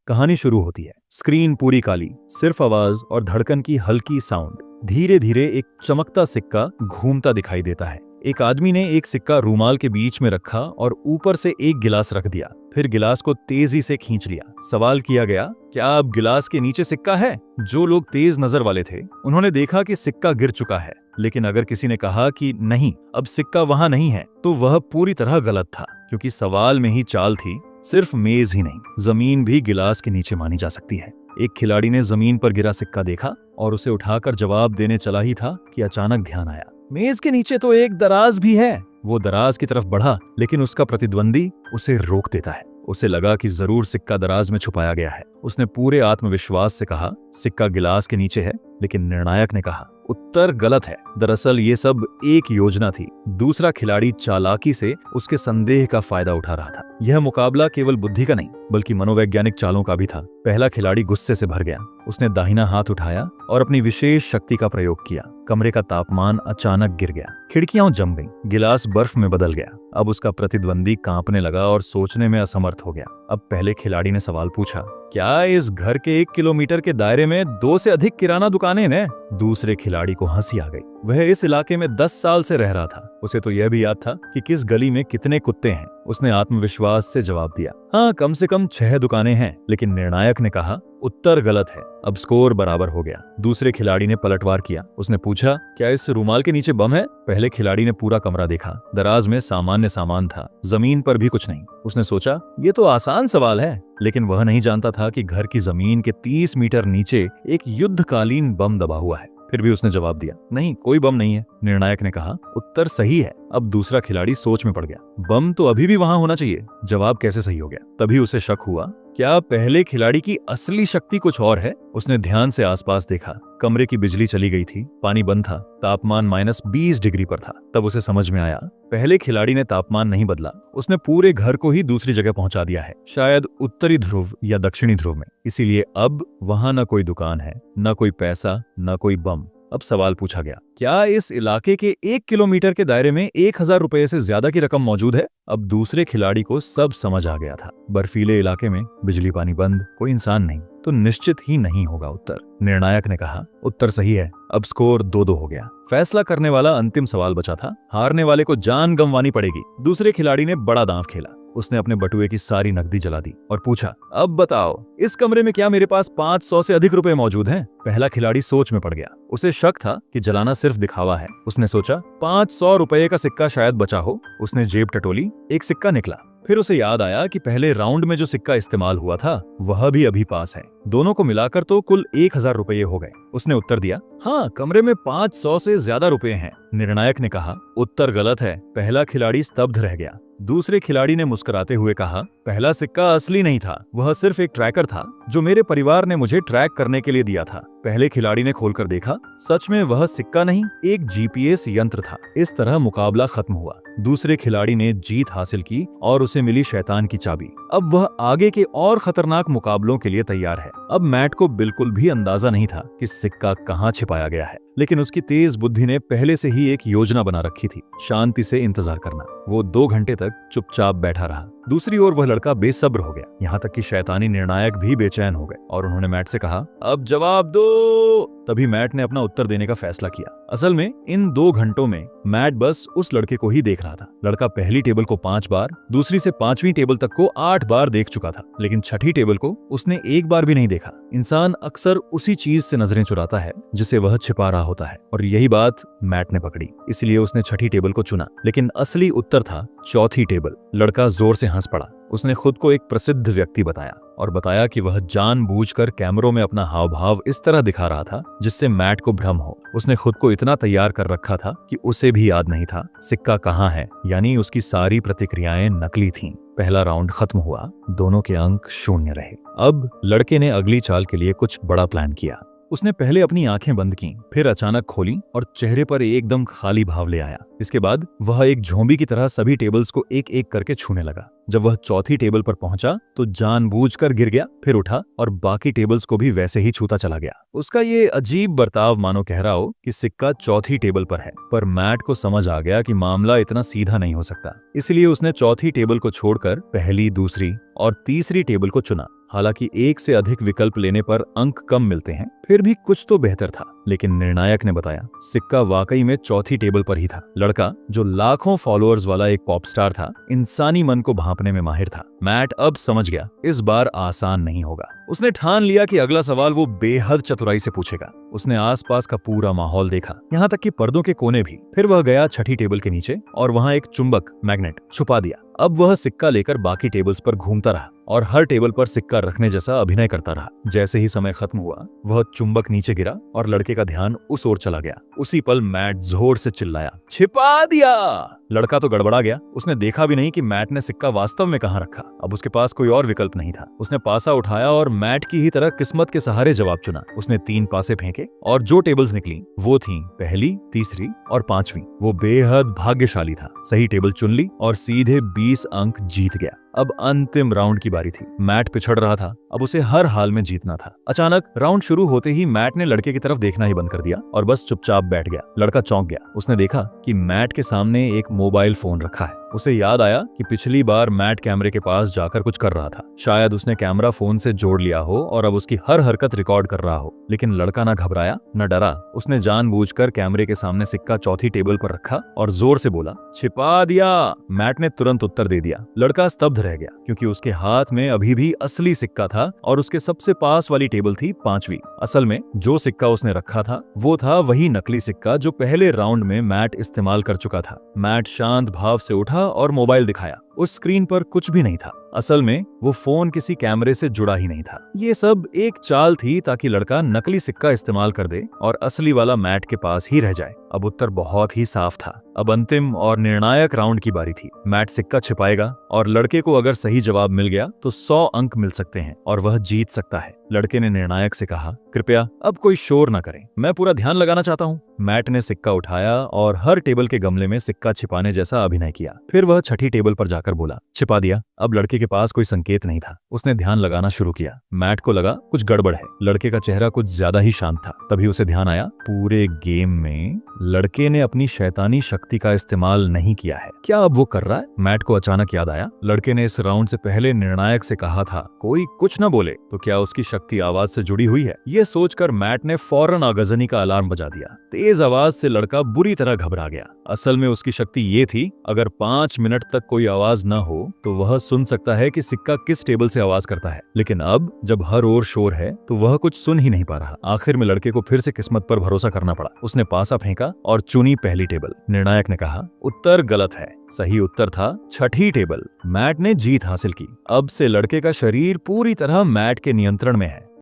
कहानी शुरू होती है। स्क्रीन पूरी काली, सिर्फ आवाज और धड़कन की हल्की साउंड। धीरे धीरे एक चमकता सिक्का घूमता दिखाई देता है। एक आदमी ने एक सिक्का रूमाल के बीच में रखा और ऊपर से एक गिलास रख दिया। फिर गिलास को तेजी से खींच लिया। सवाल किया गया, क्या अब गिलास के नीचे सिक्का है? जो लोग तेज नजर वाले थे उन्होंने देखा कि सिक्का गिर चुका है। लेकिन अगर किसी ने कहा कि नहीं, अब सिक्का वहां नहीं है, तो वह पूरी तरह गलत था, क्योंकि सवाल में ही चाल थी। सिर्फ मेज ही नहीं, जमीन भी गिलास के नीचे मानी जा सकती है। एक खिलाड़ी ने जमीन पर गिरा सिक्का देखा और उसे उठाकर जवाब देने चला ही था कि अचानक ध्यान आया, मेज के नीचे तो एक दराज भी है। वो दराज की तरफ बढ़ा, लेकिन उसका प्रतिद्वंदी उसे रोक देता है। उसे लगा कि जरूर सिक्का दराज में छुपाया गया है। उसने पूरे आत्मविश्वास से कहा, सिक्का गिलास के नीचे है। लेकिन निर्णायक ने कहा, उत्तर गलत है। दरअसल ये सब एक योजना थी। दूसरा खिलाड़ी चालाकी से उसके संदेह का फायदा उठा रहा था। यह मुकाबला केवल बुद्धि का नहीं, बल्कि मनोवैज्ञानिक चालों का भी था। पहला खिलाड़ी गुस्से से भर गया। उसने दाहिना हाथ उठाया और अपनी विशेष शक्ति का प्रयोग किया। कमरे का तापमान अचानक गिर गया, खिड़कियां जम गईं, गिलास बर्फ में बदल गया। अब उसका प्रतिद्वंदी कांपने लगा और सोचने में असमर्थ हो गया। अब पहले खिलाड़ी ने सवाल पूछा, क्या इस घर के 1 किलोमीटर के दायरे में 2 से अधिक किराना दुकानें हैं? दूसरे खिलाड़ी को हंसी आ गई। वह इस इलाके में 10 साल से रह रहा था। उसे तो यह भी याद था कि किस गली में कितने कुत्ते हैं। उसने आत्मविश्वास से जवाब दिया, हाँ, कम से कम 6 दुकानें हैं। लेकिन निर्णायक ने कहा, उत्तर गलत है। अब स्कोर बराबर हो गया। दूसरे खिलाड़ी ने पलटवार किया। उसने पूछा, क्या इस रूमाल के नीचे बम है? पहले खिलाड़ी ने पूरा कमरा देखा। दराज में सामान्य सामान था, जमीन पर भी कुछ नहीं। उसने सोचा, ये तो आसान सवाल है। लेकिन वह नहीं जानता था कि घर की जमीन के 30 मीटर नीचे एक युद्धकालीन बम दबा हुआ है। फिर भी उसने जवाब दिया, नहीं, कोई बम नहीं है। निर्णायक ने कहा, उत्तर सही है। अब दूसरा खिलाड़ी सोच में पड़ गया। बम तो अभी भी वहां होना चाहिए, जवाब कैसे सही हो गया? तभी उसे शक हुआ, क्या पहले खिलाड़ी की असली शक्ति कुछ और है? उसने ध्यान से आसपास देखा। कमरे की बिजली चली गई थी, पानी बंद था, तापमान -20 डिग्री पर था। तब उसे समझ में आया, पहले खिलाड़ी ने तापमान नहीं बदला, उसने पूरे घर को ही दूसरी जगह पहुंचा दिया है, शायद उत्तरी ध्रुव या दक्षिणी ध्रुव में। इसीलिए अब वहां न कोई दुकान है, न कोई पैसा, न कोई बम। अब सवाल पूछा गया, क्या इस इलाके के 1 किलोमीटर के दायरे में 1000 रुपए से ज्यादा की रकम मौजूद है? अब दूसरे खिलाड़ी को सब समझ आ गया था। बर्फीले इलाके में बिजली पानी बंद, कोई इंसान नहीं, तो निश्चित ही नहीं होगा उत्तर। निर्णायक ने कहा, उत्तर सही है। अब स्कोर 2-2 हो गया। फैसला करने वाला अंतिम सवाल बचा था। हारने वाले को जान गंवानी पड़ेगी। दूसरे खिलाड़ी ने बड़ा दांव खेला। उसने अपने बटुए की सारी नकदी जला दी और पूछा, अब बताओ, इस कमरे में क्या मेरे पास 500 से अधिक रुपए मौजूद हैं? पहला खिलाड़ी सोच में पड़ गया। उसे शक था कि जलाना सिर्फ दिखावा है। उसने सोचा, 500 रुपए का सिक्का शायद बचा हो। उसने जेब टटोली, एक सिक्का निकला। फिर उसे याद आया कि पहले राउंड में जो सिक्का इस्तेमाल हुआ था वह भी अभी पास है। दोनों को मिलाकर तो कुल 1000 रुपये हो गए। उसने उत्तर दिया, हाँ, कमरे में 500 से ज्यादा रुपए हैं। निर्णायक ने कहा, उत्तर गलत है। पहला खिलाड़ी स्तब्ध रह गया। दूसरे खिलाड़ी ने मुस्कुराते हुए कहा, पहला सिक्का असली नहीं था, वह सिर्फ एक ट्रैकर था जो मेरे परिवार ने मुझे ट्रैक करने के लिए दिया था। पहले खिलाड़ी ने खोलकर देखा, सच में वह सिक्का नहीं, एक जीपीएस यंत्र था। इस तरह मुकाबला खत्म हुआ। दूसरे खिलाड़ी ने जीत हासिल की और उसे मिली शैतान की चाबी। अब वह आगे के और खतरनाक मुकाबलों के लिए तैयार है। अब मैट को बिल्कुल भी अंदाजा नहीं था कि सिक्का कहाँ छिपाया गया है, लेकिन उसकी तेज बुद्धि ने पहले से ही एक योजना बना रखी थी, शांति से इंतजार करना। वो 2 घंटे तक चुपचाप बैठा रहा। दूसरी ओर वह लड़का बेसब्र हो गया, यहाँ तक कि शैतानी निर्णायक भी बेचैन हो गए और उन्होंने मैट से कहा, अब जवाब दो। तभी मैट ने अपना उत्तर देने का फैसला किया। असल में इन 2 घंटों में मैट बस उस लड़के को ही देख रहा था। लड़का पहली टेबल को 5 बार, दूसरी से 5वीं टेबल तक को 8 बार देख चुका था, लेकिन छठी टेबल को उसने एक बार भी नहीं देखा। इंसान अक्सर उसी चीज से नजरें चुराता है जिसे वह छिपा रहा होता है, और यही बात मैट ने पकड़ी। इसलिए उसने छठी टेबल को चुना, लेकिन असली उत्तर था 4थी टेबल। लड़का जोर से हंस पड़ा। उसने खुद को एक प्रसिद्ध व्यक्ति बताया और बताया कि वह जानबूझकर कैमरों में अपना हाव भाव इस तरह दिखा रहा था जिससे मैट को भ्रम हो। उसने खुद को इतना तैयार कर रखा था कि उसे भी याद नहीं था सिक्का कहाँ है, यानी उसकी सारी प्रतिक्रियाएं नकली थीं। पहला राउंड खत्म हुआ, दोनों के अंक 0 रहे। अब लड़के ने अगली चाल के लिए कुछ बड़ा प्लान किया। उसने पहले अपनी आंखें बंद की, फिर अचानक खोली और चेहरे पर एकदम खाली भाव ले आया। इसके बाद वह एक झोंबी की तरह सभी टेबल्स को एक एक करके छूने लगा। जब वह 4थी टेबल पर पहुंचा तो जानबूझकर गिर गया, फिर उठा और बाकी टेबल्स को भी वैसे ही छूता चला गया। उसका ये अजीब बर्ताव मानो कह रहा हो कि सिक्का 4थी टेबल पर है। पर मैट को समझ आ गया कि मामला इतना सीधा नहीं हो सकता। इसलिए उसने 4थी टेबल को छोड़कर पहली, दूसरी और तीसरी टेबल को चुना। हालांकि एक से अधिक विकल्प लेने पर अंक कम मिलते हैं, फिर भी कुछ तो बेहतर था। लेकिन निर्णायक ने बताया सिक्का वाकई में चौथी टेबल पर ही था। लड़का जो लाखों फॉलोअर्स वाला एक पॉप स्टार था, इंसानी मन को भांपने में माहिर था। मैट अब समझ गया इस बार आसान नहीं होगा। उसने ठान लिया कि अगला सवाल वो बेहद चतुराई से पूछेगा। उसने आसपास का पूरा माहौल देखा, यहाँ तक कि पर्दों के कोने भी। फिर वह गया छठी टेबल के नीचे और वहां एक चुंबक मैग्नेट छुपा दिया। अब वह सिक्का लेकर बाकी टेबल्स पर घूमता रहा और हर टेबल पर सिक्का रखने जैसा अभिनय करता रहा। जैसे ही समय खत्म हुआ, वह चुंबक नीचे गिरा और लड़के का ध्यान उस ओर चला गया। उसी पल मैट जोर से चिल्लाया, छिपा दिया। लड़का तो गड़बड़ा गया। उसने देखा भी नहीं कि मैट ने सिक्का वास्तव में कहां रखा। अब उसके पास कोई और विकल्प नहीं था। उसने पासा उठाया और मैट की ही तरह किस्मत के सहारे जवाब चुना। उसने 3 पासे फेंके और जो टेबल्स निकली वो थीं पहली, तीसरी और 5वीं। वो बेहद भाग्यशाली था। सही टेबल चुन ली और सीधे 20 अंक जीत गया। अब अंतिम राउंड की बारी थी। मैट पिछड़ रहा था, अब उसे हर हाल में जीतना था। अचानक राउंड शुरू होते ही मैट ने लड़के की तरफ देखना ही बंद कर दिया और बस चुपचाप बैठ गया। लड़का चौंक गया। उसने देखा कि मैट के सामने एक मोबाइल फोन रखा है। उसे याद आया कि पिछली बार मैट कैमरे के पास जाकर कुछ कर रहा था। शायद उसने कैमरा फोन से जोड़ लिया हो और अब उसकी हर हरकत रिकॉर्ड कर रहा हो। लेकिन लड़का ना घबराया न डरा। उसने जानबूझकर कैमरे के सामने सिक्का चौथी टेबल पर रखा और जोर से बोला, छिपा दिया। मैट ने तुरंत उत्तर दे दिया। लड़का स्तब्ध रह गया क्योंकि उसके हाथ में अभी भी असली सिक्का था और उसके सबसे पास वाली टेबल थी 5वीं। असल में जो सिक्का उसने रखा था वो था वही नकली सिक्का जो पहले राउंड में मैट इस्तेमाल कर चुका था। मैट शांत भाव से उठा और मोबाइल दिखाया। उस स्क्रीन पर कुछ भी नहीं था। असल में वो फोन किसी कैमरे से जुड़ा ही नहीं था। ये सब एक चाल थी ताकि लड़का नकली सिक्का इस्तेमाल कर दे और असली वाला मैट के पास ही रह जाए। अब उत्तर बहुत ही साफ था। अब अंतिम और निर्णायक राउंड की बारी थी। मैट सिक्का छिपाएगा और लड़के को अगर सही जवाब मिल गया तो 100 अंक मिल सकते हैं और वह जीत सकता है। लड़के ने निर्णायक से कहा, कृपया अब कोई शोर न करें, मैं पूरा ध्यान लगाना चाहता हूँ। मैट ने सिक्का उठाया और हर टेबल के गमले में सिक्का छिपाने जैसा अभिनय किया। फिर वह छठी टेबल पर जाकर बोला, छिपा दिया। अब लड़के के पास कोई संकेत नहीं था। उसने ध्यान लगाना शुरू किया। मैट को लगा कुछ गड़बड़ है। लड़के का चेहरा कुछ ज्यादा ही शांत था। तभी उसे ध्यान आया, पूरे गेम में लड़के ने अपनी शैतानी शक्ति का इस्तेमाल नहीं किया है। क्या अब वो कर रहा है? मैट को अचानक याद आया, लड़के ने इस राउंड से पहले निर्णायक से कहा था कोई कुछ न बोले, तो क्या उसकी शक्ति आवाज से जुड़ी हुई है? ये सोचकर मैट ने फौरन आगजनी का अलार्म बजा दिया। तेज आवाज से लड़का बुरी तरह घबरा गया। असल में उसकी शक्ति ये थी, अगर 5 मिनट तक कोई आवाज न हो तो वह सुन सकता है कि सिक्का किस टेबल से आवाज करता है। लेकिन अब जब हर ओर शोर है तो वह कुछ सुन ही नहीं पा रहा। आखिर में लड़के को फिर से किस्मत पर भरोसा करना पड़ा। उसने पासा फेंका और चुनी पहली टेबल। निर्णायक ने कहा, उत्तर गलत है। सही उत्तर था छठी टेबल। मैट ने जीत हासिल की। अब से लड़के का शरीर पूरी तरह मैट के नियंत्रण में है।